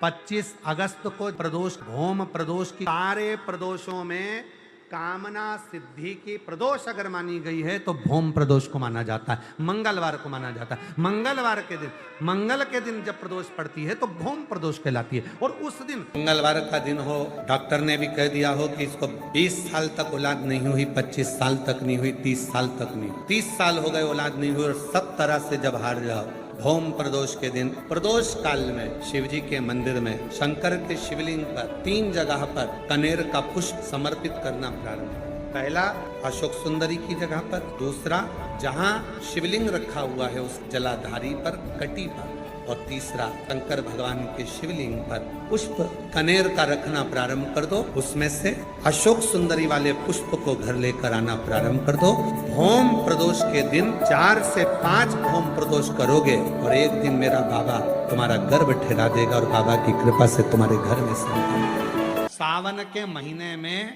25 अगस्त को प्रदोष भौम प्रदोष की सारे प्रदोषों में कामना सिद्धि की प्रदोष अगर मानी गई है तो भौम प्रदोष को माना जाता है, मंगलवार को माना जाता है। मंगलवार के दिन, मंगल के दिन जब प्रदोष पड़ती है तो भौम प्रदोष कहलाती है। और उस दिन मंगलवार का दिन हो, डॉक्टर ने भी कह दिया हो कि इसको 20 साल तक औलाद नहीं हुई, 25 साल तक नहीं हुई, 30 साल तक नहीं हुई, 30 साल हो गए औलाद नहीं हुई और सब तरह से जब हार जाओ, भौम प्रदोष के दिन प्रदोष काल में शिव जी के मंदिर में शंकर के शिवलिंग पर 3 जगह पर कनेर का पुष्प समर्पित करना प्रारंभ। पहला अशोक सुंदरी की जगह पर, दूसरा जहां शिवलिंग रखा हुआ है उस जलाधारी पर, कटी पर, और तीसरा शंकर भगवान के शिवलिंग पर पुष्प कनेर का रखना प्रारंभ कर दो। उसमें से अशोक सुंदरी वाले पुष्प को घर लेकर आना प्रारंभ कर दो। भौम प्रदोष के दिन 4 से 5 भौम प्रदोष करोगे और एक दिन मेरा बाबा तुम्हारा गर्भ ठहरा देगा और बाबा की कृपा से तुम्हारे घर में संतान। सावन के महीने में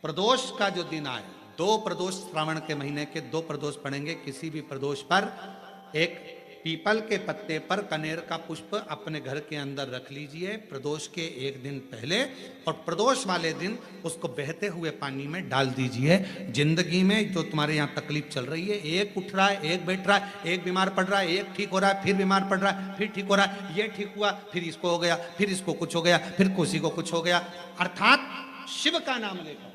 प्रदोष का जो दिन आए, 2 प्रदोष श्रावण के महीने के 2 प्रदोष पड़ेंगे। किसी भी प्रदोष पर एक पीपल के पत्ते पर कनेर का पुष्प अपने घर के अंदर रख लीजिए प्रदोष के एक दिन पहले, और प्रदोष वाले दिन उसको बहते हुए पानी में डाल दीजिए। जिंदगी में जो तुम्हारे यहाँ तकलीफ चल रही है, एक उठ रहा है, एक बैठ रहा है, एक बीमार पड़ रहा है, एक ठीक हो रहा है, फिर बीमार पड़ रहा है, फिर ठीक हो रहा है, ये ठीक हुआ, फिर इसको हो गया, फिर इसको कुछ हो गया, फिर किसी को कुछ हो गया, अर्थात शिव का नाम लेकर।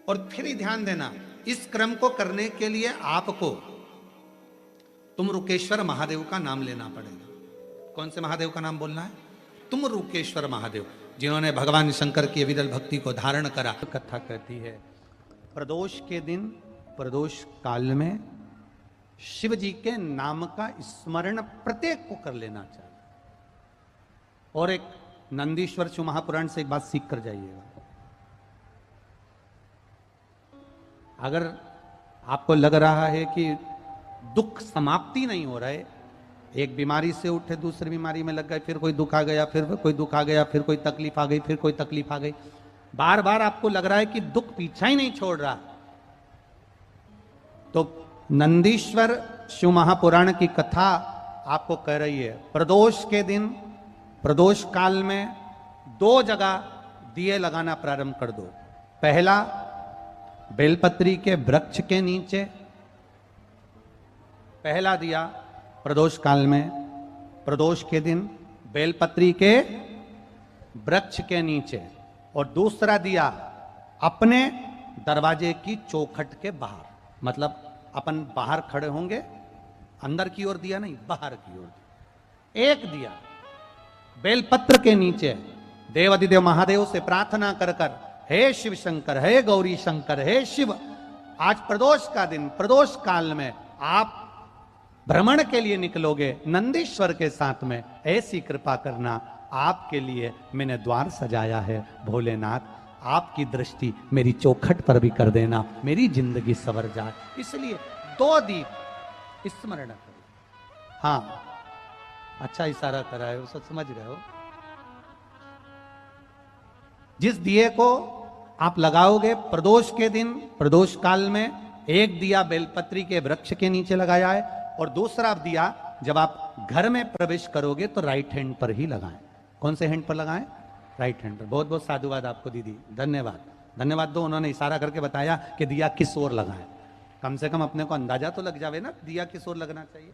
और फिर ही ध्यान देना, इस क्रम को करने के लिए आपको तुम रुकेश्वर महादेव का नाम लेना पड़ेगा। कौन से महादेव का नाम बोलना है? तुम रुकेश्वर महादेव, जिन्होंने भगवान शंकर की अविरल भक्ति को धारण करा। कथा कहती है प्रदोष के दिन, प्रदोष काल में शिव जी के नाम का स्मरण प्रत्येक को कर लेना चाहिए। और एक नंदीश्वर शिव महापुराण से एक बात सीख कर जाइएगा। अगर आपको लग रहा है कि दुख समाप्ति नहीं हो रहा है, एक बीमारी से उठे दूसरी बीमारी में लग गए, फिर कोई दुख आ गया, फिर कोई दुख आ गया, फिर कोई तकलीफ आ गई, फिर कोई तकलीफ आ गई, बार बार आपको लग रहा है कि दुख पीछा ही नहीं छोड़ रहा, तो नंदीश्वर शिव महापुराण की कथा आपको कह रही है प्रदोष के दिन, प्रदोष काल में 2 जगह दिए लगाना प्रारंभ कर दो। पहला बेलपत्री के वृक्ष के नीचे, पहला दिया प्रदोष काल में, प्रदोष के दिन बेलपत्री के वृक्ष के नीचे, और दूसरा दिया अपने दरवाजे की चौखट के बाहर। मतलब अपन बाहर खड़े होंगे, अंदर की ओर दिया नहीं, बाहर की ओर। एक दिया बेलपत्र के नीचे देवाधिदेव महादेव से प्रार्थना कर कर, हे शिव शंकर, हे गौरी शंकर, हे शिव, आज प्रदोष का दिन, प्रदोष काल में आप भ्रमण के लिए निकलोगे नंदीश्वर के साथ में, ऐसी कृपा करना, आपके लिए मैंने द्वार सजाया है भोलेनाथ, आपकी दृष्टि मेरी चौखट पर भी कर देना, मेरी जिंदगी संवर जाए। इसलिए 2 दीप स्मरण करो। हाँ, अच्छा इशारा करा है, सब समझ रहे हो। जिस दिए को आप लगाओगे प्रदोष के दिन, प्रदोष काल में, एक दिया बेलपत्री के वृक्ष के नीचे लगाया है, और दूसरा दिया जब आप घर में प्रवेश करोगे तो राइट हैंड पर ही लगाएं। कौन से हैंड पर लगाएं? राइट हैंड पर। बहुत बहुत साधुवाद आपको दीदी, धन्यवाद, धन्यवाद दो। उन्होंने इशारा करके बताया कि दिया किस ओर लगाएं, कम से कम अपने को अंदाजा तो लग जावे ना दिया किस ओर लगना चाहिए।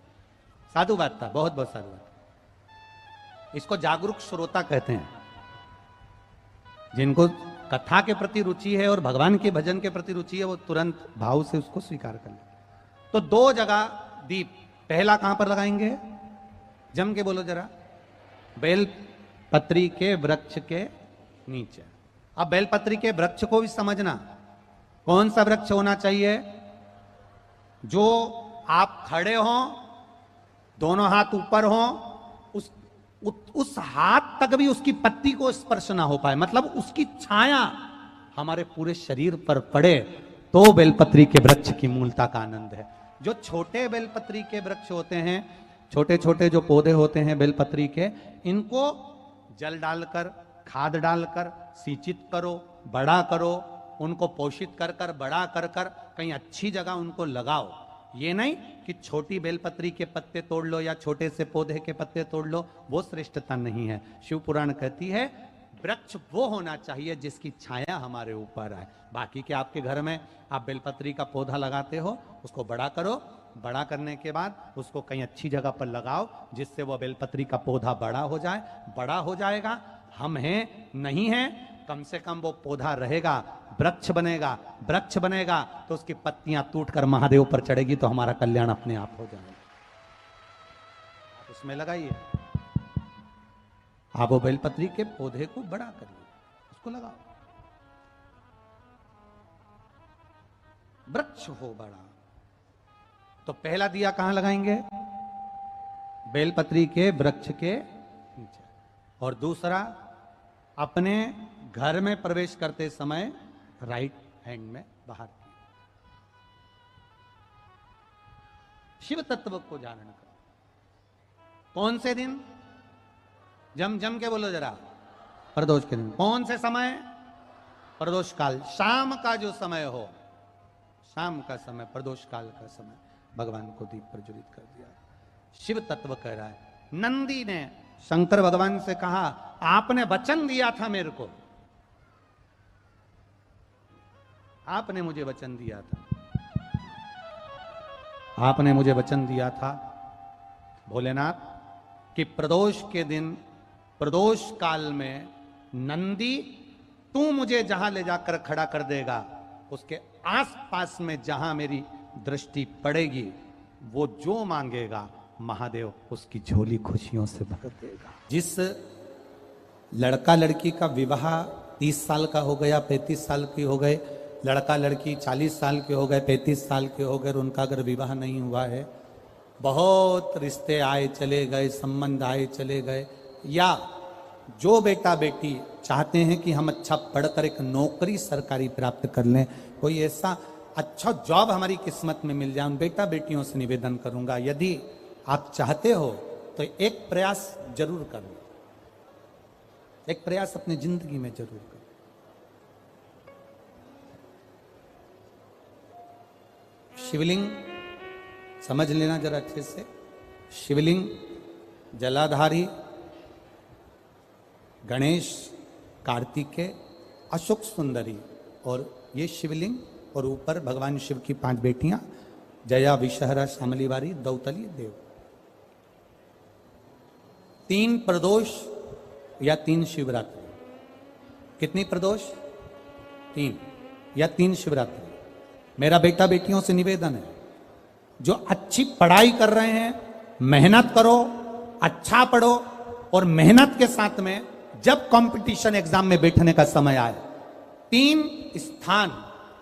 साधुवाद था, बहुत बहुत साधुवाद। इसको जागरूक श्रोता कहते हैं, जिनको कथा के प्रति रुचि है और भगवान के भजन के प्रति रुचि है, वो तुरंत भाव से उसको स्वीकार कर ले। तो 2 जगह दीप, पहला कहां पर लगाएंगे? जम के बोलो जरा। बेलपत्री के वृक्ष के नीचे। अब बेलपत्री के वृक्ष को भी समझना, कौन सा वृक्ष होना चाहिए? जो आप खड़े हो, दोनों हाथ ऊपर हो, उस हाथ तक भी उसकी पत्ती को स्पर्श ना हो पाए, मतलब उसकी छाया हमारे पूरे शरीर पर पड़े, तो बेलपत्री के वृक्ष की मूलता का आनंद है। जो छोटे बेलपत्री के वृक्ष होते हैं, छोटे छोटे जो पौधे होते हैं बेलपत्री के, इनको जल डालकर, खाद डालकर सिंचित करो, बड़ा करो, उनको पोषित कर कर, बड़ा कर कर कहीं अच्छी जगह उनको लगाओ। ये नहीं कि छोटी बेलपत्री के पत्ते तोड़ लो या छोटे से पौधे के पत्ते तोड़ लो, वो श्रेष्ठता नहीं है। शिव पुराण कहती है वृक्ष वो होना चाहिए जिसकी छाया हमारे ऊपर आए। बाकी के आपके घर में आप बेलपत्री का पौधा लगाते हो, उसको बड़ा करो, बड़ा करने के बाद उसको कहीं अच्छी जगह पर लगाओ जिससे वो बेलपत्री का पौधा बड़ा हो जाए। बड़ा हो जाएगा, हम हैं नहीं हैं, कम से कम वो पौधा रहेगा, वृक्ष बनेगा। वृक्ष बनेगा तो उसकी पत्तियां टूटकर महादेव पर चढ़ेगी तो हमारा कल्याण अपने आप हो जाएगा। आप उसमें लगाइए, आप वो बेलपत्री के पौधे को बड़ा करिए, उसको लगाओ, वृक्ष हो बड़ा। तो पहला दिया कहां लगाएंगे? बेलपत्री के वृक्ष के नीचे। और दूसरा, अपने घर में प्रवेश करते समय राइट हैंड में बाहर की। शिव तत्व को जान करो। कौन से दिन? जम के बोलो जरा। प्रदोष के दिन। कौन से समय? प्रदोष काल, शाम का जो समय हो, शाम का समय, प्रदोष काल का समय भगवान को दीप प्रज्वलित कर दिया। शिव तत्व कह रहा है। नंदी ने शंकर भगवान से कहा, आपने वचन दिया था मेरे को, आपने मुझे वचन दिया था, आपने मुझे वचन दिया था भोलेनाथ कि प्रदोष के दिन, प्रदोष काल में नंदी तू मुझे जहां ले जाकर खड़ा कर देगा, उसके आसपास में जहां मेरी दृष्टि पड़ेगी, वो जो मांगेगा महादेव उसकी झोली खुशियों से भर देगा। जिस लड़का लड़की का विवाह 30 साल का हो गया, 35 साल की हो गए, लड़का लड़की 40 साल के हो गए, 35 साल के हो गए, उनका अगर विवाह नहीं हुआ है, बहुत रिश्ते आए चले गए, संबंध आए चले गए, या जो बेटा बेटी चाहते हैं कि हम अच्छा पढ़कर एक नौकरी सरकारी प्राप्त कर लें, कोई ऐसा अच्छा जॉब हमारी किस्मत में मिल जाए, उन बेटा बेटियों से निवेदन करूंगा, यदि आप चाहते हो तो एक प्रयास जरूर करो, एक प्रयास अपनी जिंदगी में जरूर करो। शिवलिंग समझ लेना जरा अच्छे से। शिवलिंग जलाधारी गणेश, कार्तिकेय, अशोक सुंदरी, और ये शिवलिंग, और ऊपर भगवान शिव की 5 बेटियां, जया, विषहरा, शामलीवारी, दौतली, देव। 3 प्रदोष या 3 शिवरात्रि। कितनी प्रदोष? 3 या 3 शिवरात्रि। मेरा बेटा बेटियों से निवेदन है, जो अच्छी पढ़ाई कर रहे हैं, मेहनत करो, अच्छा पढ़ो, और मेहनत के साथ में जब कंपटीशन एग्जाम में बैठने का समय आए, 3 स्थान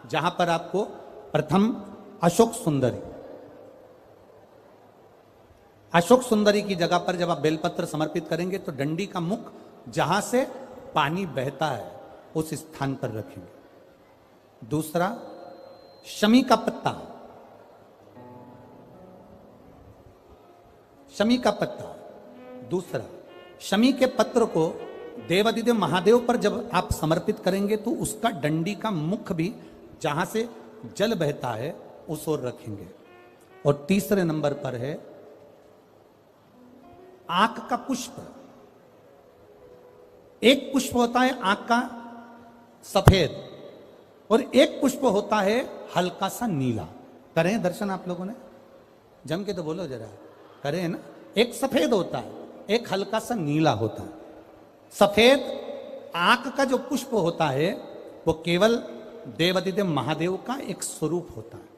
जहां पर आपको, प्रथम अशोक सुंदरी, अशोक सुंदरी की जगह पर जब आप बेलपत्र समर्पित करेंगे तो डंडी का मुख जहां से पानी बहता है उस स्थान पर रखेंगे। दूसरा, शमी का पत्ता, शमी का पत्ता। दूसरा, शमी के पत्र को देवादिदेव महादेव पर जब आप समर्पित करेंगे तो उसका डंडी का मुख भी जहां से जल बहता है उस ओर रखेंगे। और तीसरे नंबर पर है आंख का पुष्प। एक पुष्प होता है आंख का सफेद, और एक पुष्प होता है हल्का सा नीला। करें दर्शन आप लोगों ने? जम के तो बोलो जरा, करें ना? एक सफेद होता है, एक हल्का सा नीला होता है। सफेद आंख का जो पुष्प होता है वो केवल देवादिदेव महादेव का एक स्वरूप होता है,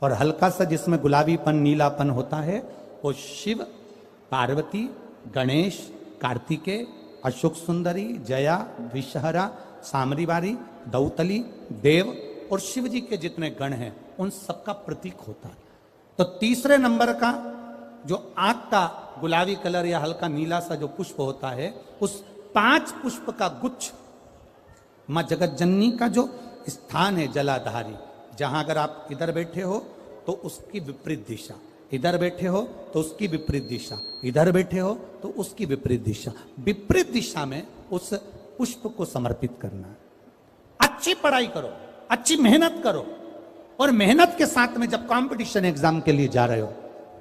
और हल्का सा जिसमें गुलाबीपन, नीलापन होता है वो शिव, पार्वती, गणेश, कार्तिकेय, अशोक सुंदरी, जया, विषहरा, सामरीवारी, दौतली, देव और शिव जी के जितने गण हैं उन सबका प्रतीक होता है। तो तीसरे नंबर का जो आंख का गुलाबी कलर या हल्का नीला सा जो पुष्प होता है, उस 5 पुष्प का गुच्छ मां जगत जननी का जो स्थान है जलाधारी, जहां अगर आप इधर बैठे हो तो उसकी विपरीत दिशा, इधर बैठे हो तो उसकी विपरीत दिशा, इधर बैठे हो तो उसकी विपरीत दिशा, विपरीत दिशा में उस पुष्प को समर्पित करना है। अच्छी पढ़ाई करो, अच्छी मेहनत करो, और मेहनत के साथ में जब कंपटीशन एग्जाम के लिए जा रहे हो,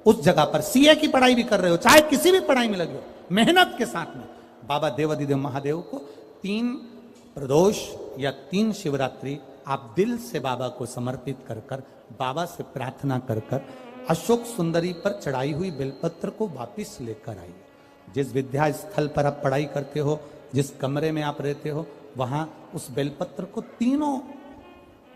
उस जगह पर सीए की पढ़ाई भी कर रहे हो, चाहे किसी भी पढ़ाई में लगे हो, मेहनत के साथ में बाबा देवादिदेव महादेव को 3 प्रदोष या 3 शिवरात्रि आप दिल से बाबा को समर्पित कर कर, बाबा से प्रार्थना कर कर अशोक सुंदरी पर चढ़ाई हुई बेलपत्र को वापिस लेकर आइए। जिस विद्या स्थल पर आप पढ़ाई करते हो, जिस कमरे में आप रहते हो, वहां उस बेलपत्र को 3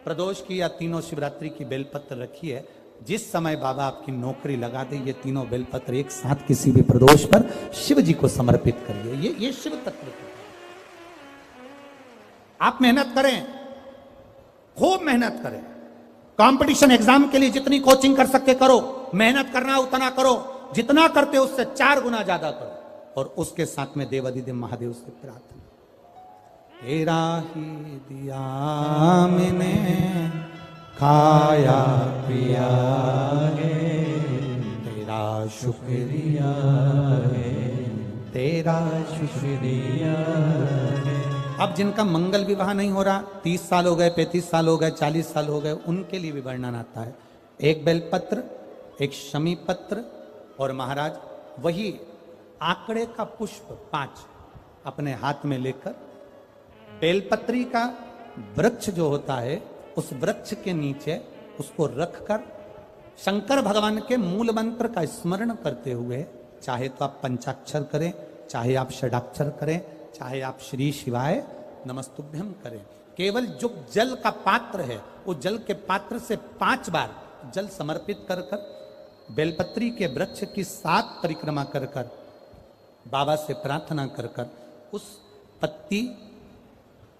प्रदोष की या 3 शिवरात्रि की बेलपत्र रखिए। जिस समय बाबा आपकी नौकरी लगा दे, ये 3 बेलपत्र एक साथ किसी भी प्रदोष पर शिव जी को समर्पित करिए। ये शिव तत्व है। आप मेहनत करें, खूब मेहनत करें। कंपटीशन एग्जाम के लिए जितनी कोचिंग कर सकते करो, मेहनत करना उतना करो, जितना करते हो उससे 4 गुना ज्यादा करो। और उसके साथ में देवादिदेव महादेव से प्रार्थना, तेरा ही दिया मैंने खाया पिया है, तेरा शुक्रिया है, तेरा शुक्रिया है। अब जिनका मंगल विवाह नहीं हो रहा, 30 साल हो गए, 35 साल हो गए, 40 साल हो गए, उनके लिए भी वर्णन आता है। एक बेलपत्र, एक शमी पत्र और महाराज वही आंकड़े का पुष्प 5 अपने हाथ में लेकर, बेलपत्री का वृक्ष जो होता है उस वृक्ष के नीचे उसको रखकर शंकर भगवान के मूल मंत्र का स्मरण करते हुए, चाहे तो आप पंचाक्षर करें, चाहे आप षडाक्षर करें, चाहे आप श्री शिवाय नमस्तुभ्यम करें, केवल जो जल का पात्र है वो जल के पात्र से 5 बार जल समर्पित कर कर, बेलपत्री के वृक्ष की 7 परिक्रमा कर कर, बाबा से प्रार्थना कर कर, उस पत्ती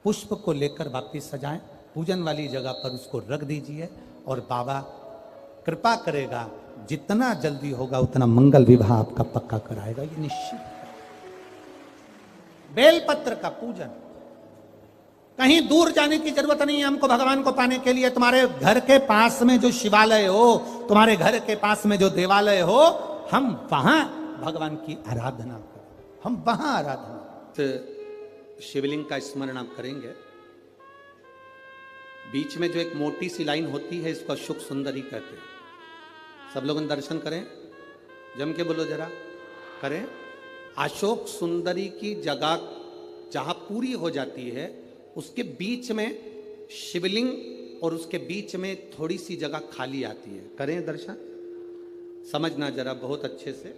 पुष्प को लेकर वापिस सजाएं, पूजन वाली जगह पर उसको रख दीजिए और बाबा कृपा करेगा, जितना जल्दी होगा उतना मंगल विवाह आपका पक्का कराएगा, ये निश्चित। बेलपत्र का पूजन, कहीं दूर जाने की जरूरत नहीं है हमको भगवान को पाने के लिए। तुम्हारे घर के पास में जो शिवालय हो, तुम्हारे घर के पास में जो देवालय हो, हम वहां भगवान की आराधना करें, हम वहां आराधना। तो शिवलिंग का स्मरण आप करेंगे, बीच में जो एक मोटी सी लाइन होती है इसको अशोक सुंदरी कहते हैं। सब लोगों दर्शन करें, जम के बोलो जरा, करें। अशोक सुंदरी की जगह जहां पूरी हो जाती है उसके बीच में शिवलिंग और उसके बीच में थोड़ी सी जगह खाली आती है। करें दर्शन, समझना जरा बहुत अच्छे से।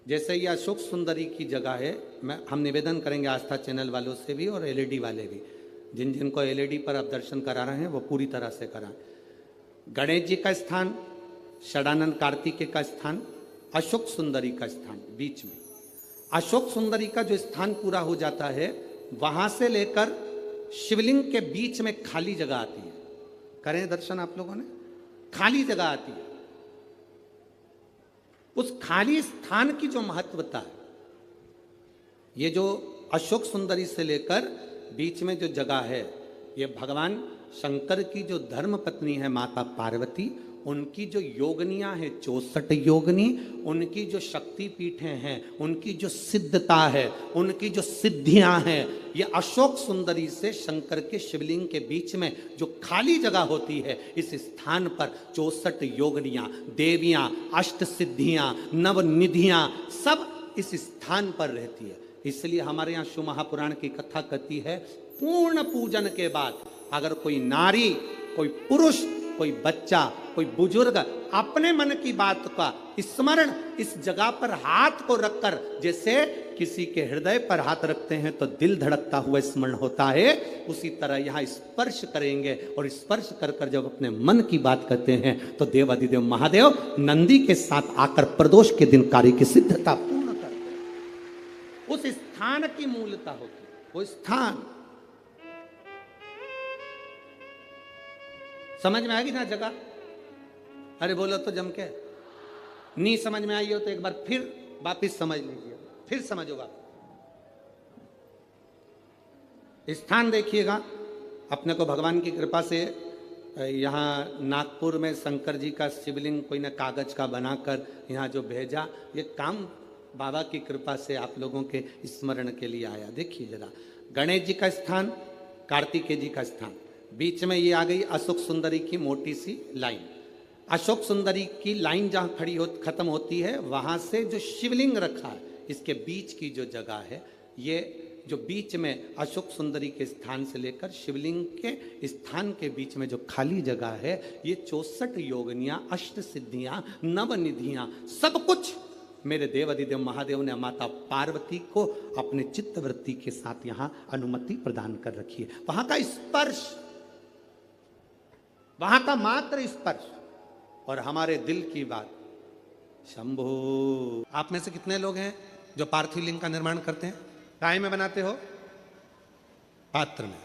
जैसे ये अशोक सुंदरी की जगह है, हम निवेदन करेंगे आस्था चैनल वालों से भी और एलईडी वाले भी, जिन जिनको एलईडी पर आप दर्शन करा रहे हैं वो पूरी तरह से कराएं। गणेश जी का स्थान, षडानंद कार्तिकेय का स्थान, अशोक सुंदरी का स्थान बीच में। अशोक सुंदरी का जो स्थान पूरा हो जाता है, वहां से लेकर शिवलिंग के बीच में खाली जगह आती है। करें दर्शन आप लोगों ने, खाली जगह आती है। उस खाली स्थान की जो महत्वता है, ये जो अशोक सुंदरी से लेकर बीच में जो जगह है, ये भगवान शंकर की जो धर्म पत्नी है माता पार्वती, उनकी जो योगनियां हैं 64 योगनी, उनकी जो शक्ति पीठें हैं, उनकी जो सिद्धता है, उनकी जो सिद्धियां हैं, ये अशोक सुंदरी से शंकर के शिवलिंग के बीच में जो खाली जगह होती है, इस स्थान पर 64 योगनियां, देवियां, अष्ट सिद्धियां, नवनिधियां सब इस स्थान पर रहती है। इसलिए हमारे यहाँ शिव महापुराण की कथा कहती है, पूर्ण पूजन के बाद अगर कोई नारी, कोई पुरुष, कोई बच्चा, कोई बुजुर्ग अपने मन की बात का स्मरण इस जगह पर हाथ को रखकर, जैसे किसी के हृदय पर हाथ रखते हैं तो दिल धड़कता हुआ स्मरण होता है, उसी तरह यहाँ स्पर्श करेंगे और स्पर्श कर कर जब अपने मन की बात करते हैं तो देवादिदेव महादेव नंदी के साथ आकर प्रदोष के दिन कार्य की सिद्धता पूर्ण करते हैं। उस स्थान की मूलता होती है, वो स्थान समझ में आएगी ना जगह। अरे बोलो तो जम के, नहीं समझ में आई हो तो एक बार फिर वापिस समझ लीजिए, फिर समझोगा। स्थान देखिएगा, अपने को भगवान की कृपा से यहाँ नागपुर में शंकर जी का शिवलिंग कोई ने कागज का बनाकर यहाँ जो भेजा, ये काम बाबा की कृपा से आप लोगों के स्मरण के लिए आया। देखिए जरा, गणेश जी का स्थान, कार्तिकेय जी का स्थान, बीच में ये आ गई अशोक सुंदरी की मोटी सी लाइन। अशोक सुंदरी की लाइन जहां खत्म होती है, वहां से जो शिवलिंग रखा है, इसके बीच की जो जगह है, ये जो बीच में अशोक सुंदरी के स्थान से लेकर शिवलिंग के स्थान के बीच में जो खाली जगह है, ये 64 योगनियां, अष्ट सिद्धियां, नवनिधियां, सब कुछ मेरे देव अधिदेव महादेव ने माता पार्वती को अपने चित्तवृत्ति के साथ यहां अनुमति प्रदान कर रखी है। वहां का स्पर्श, वहां का मात्र स्पर्श और हमारे दिल की बात। शंभो, आप में से कितने लोग हैं जो पार्थिव लिंग का निर्माण करते हैं? काय में बनाते हो? पात्र में।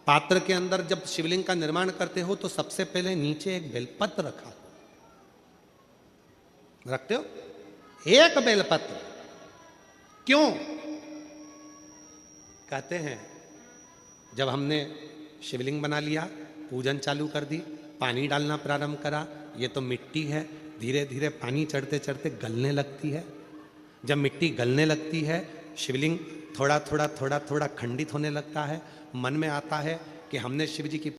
पात्र के अंदर जब शिवलिंग का निर्माण करते हो तो सबसे पहले नीचे एक बेलपत्र रखते हो, एक बेलपत्र। क्यों? कहते हैं जब हमने शिवलिंग बना लिया, पूजन चालू कर दी, पानी डालना प्रारंभ करा, ये तो मिट्टी है, धीरे धीरे पानी चढ़ते चढ़ते गलने लगती है। जब मिट्टी गलने लगती है, शिवलिंग थोड़ा थोड़ा खंडित होने लगता है। मन में आता है कि हमने शिव जी की